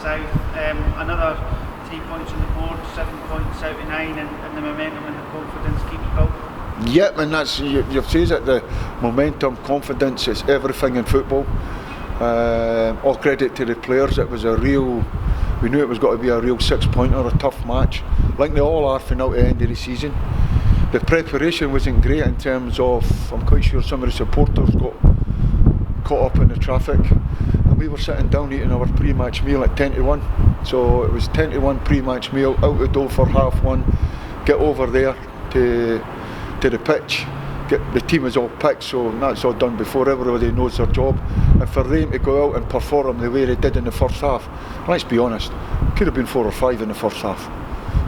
south. Another 3 points on the board, 7 points out of 9, and the momentum and the confidence keeps building. Yep, and that's, you've said it, the momentum, confidence, it's everything in football. All credit to the players. It was we knew it was got to be a real 6-pointer, a tough match, like they all are for now at the end of the season. The preparation wasn't great in terms of, I'm quite sure some of the supporters got caught up in the traffic, and we were sitting down eating our pre-match meal at 10 to 1. So it was 10 to 1 pre-match meal, out the door for 1:30, get over there to the pitch. The team is all picked, so that's all done before everybody knows their job. And for them to go out and perform the way they did in the first half, let's be honest, could have been 4 or 5 in the first half.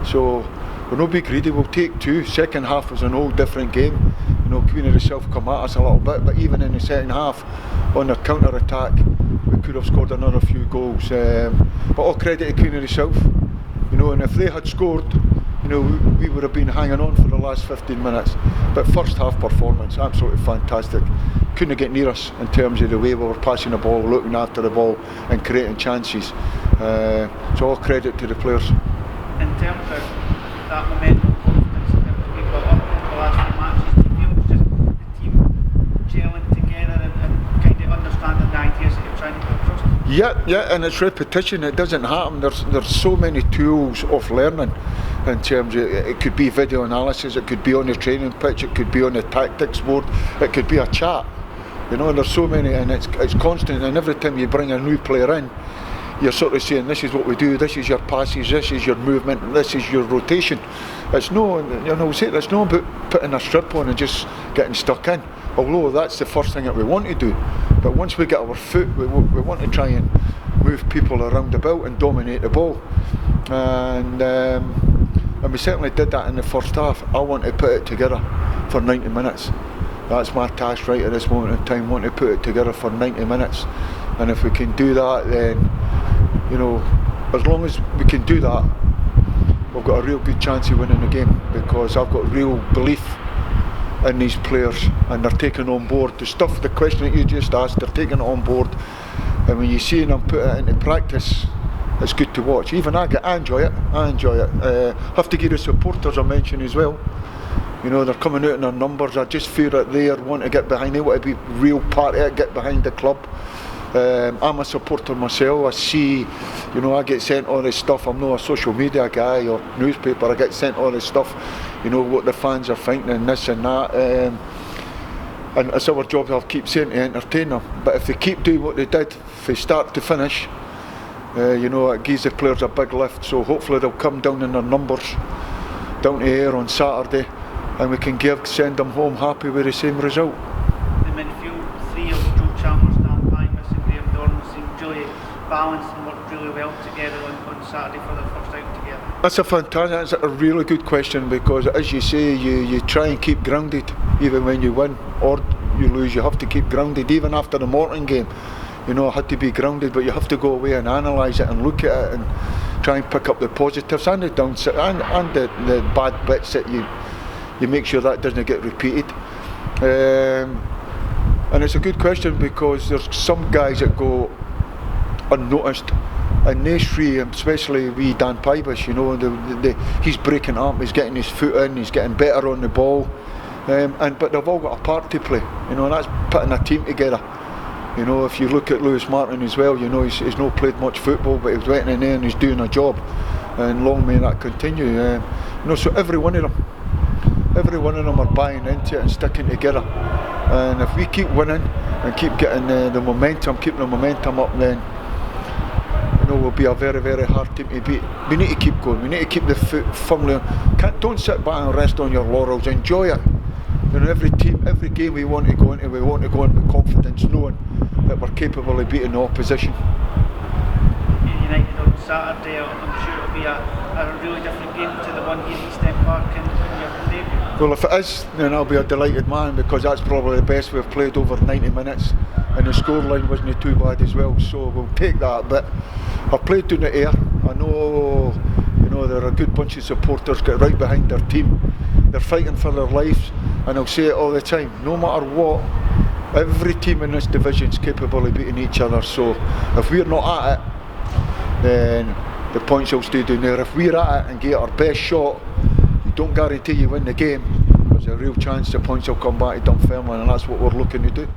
So we're not be greedy, we'll take 2. Second half was an all different game. You know, Queen of the South come at us a little bit, but even in the second half, on the counter attack, we could have scored another few goals. But all credit to Queen of the South. You know, and if they had scored, you know, we would have been hanging on for the last 15 minutes. But first half performance, absolutely fantastic. Couldn't get near us in terms of the way we were passing the ball, looking after the ball and creating chances. So all credit to the players. In terms of that momentum, confidence that we built up over the last few matches, do you feel it's just the team gelling together and kind of understanding the ideas that you're trying to put across? Yeah, and it's repetition. It doesn't happen. There's so many tools of learning. In terms of, it could be video analysis, it could be on the training pitch, it could be on the tactics board, it could be a chat. You know, and there's so many, and it's constant. And every time you bring a new player in, you're sort of saying, this is what we do, this is your passes, this is your movement, this is your rotation. It's no, you know, it's not about putting a strip on and just getting stuck in. Although that's the first thing that we want to do. But once we get our foot, we want to try and move people around about and dominate the ball. And we certainly did that in the first half. I want to put it together for 90 minutes. That's my task right at this moment in time. I want to put it together for 90 minutes. And if we can do that, then, you know, as long as we can do that, we've got a real good chance of winning the game, because I've got real belief in these players, and they're taking on board the question that you just asked. They're taking it on board, and when you see them put it into practice, it's good to watch. Even I enjoy it. Have to give the supporters a mention as well. You know, they're coming out in their numbers. I just feel that they want to get behind. They want to be real part of it, get behind the club. I'm a supporter myself. I see, you know, I get sent all this stuff. I'm not a social media guy or newspaper. I get sent all this stuff, you know, what the fans are thinking and this and that. And it's our job, I'll keep saying, to entertain them. But if they keep doing what they did from start to finish, you know, it gives the players a big lift. So hopefully they'll come down in their numbers, down to here on Saturday, and we can send them home happy with the same result. The midfield, 3 of Joe Chalmers, Dan Pybus and Graham Dorman seemed really balanced and worked really well together on Saturday for their first out together. That's a really good question, because as you say, you try and keep grounded even when you win or you lose. You have to keep grounded. Even after the Morton game, you know, I had to be grounded, but you have to go away and analyse it and look at it and try and pick up the positives and the downside and the bad bits that you make sure that doesn't get repeated. And it's a good question, because there's some guys that go unnoticed, and these 3, especially wee Dan Pybus, you know, he's breaking up, he's getting his foot in, he's getting better on the ball, but they've all got a part to play, you know, and that's putting a team together. You know, if you look at Lewis Martin as well, you know, he's not played much football, but he's went in there and he's doing a job, and long may that continue. You know, so every one of them are buying into it and sticking together. And if we keep winning and keep getting the momentum, keeping the momentum up, then, you know, we'll be a very, very hard team to beat. We need to keep going. We need to keep the foot firmly on. Don't sit back and rest on your laurels. Enjoy it. You know, every game we want to go into with confidence, knowing that we're capable of beating the opposition. United on Saturday, I'm sure it'll be a really different game to the one here at East End Park in your debut. Well, if it is, then I'll be a delighted man, because that's probably the best we've played over 90 minutes, and the scoreline wasn't too bad as well, so we'll take that. But I've played down the air. I know, you know, they're a good bunch of supporters, get right behind their team. They're fighting for their lives, and I'll say it all the time, no matter what, every team in this division is capable of beating each other. So if we're not at it, then the points will stay down there. If we're at it and get our best shot, you don't guarantee you win the game. There's a real chance the points will come back to Dunfermline, and that's what we're looking to do.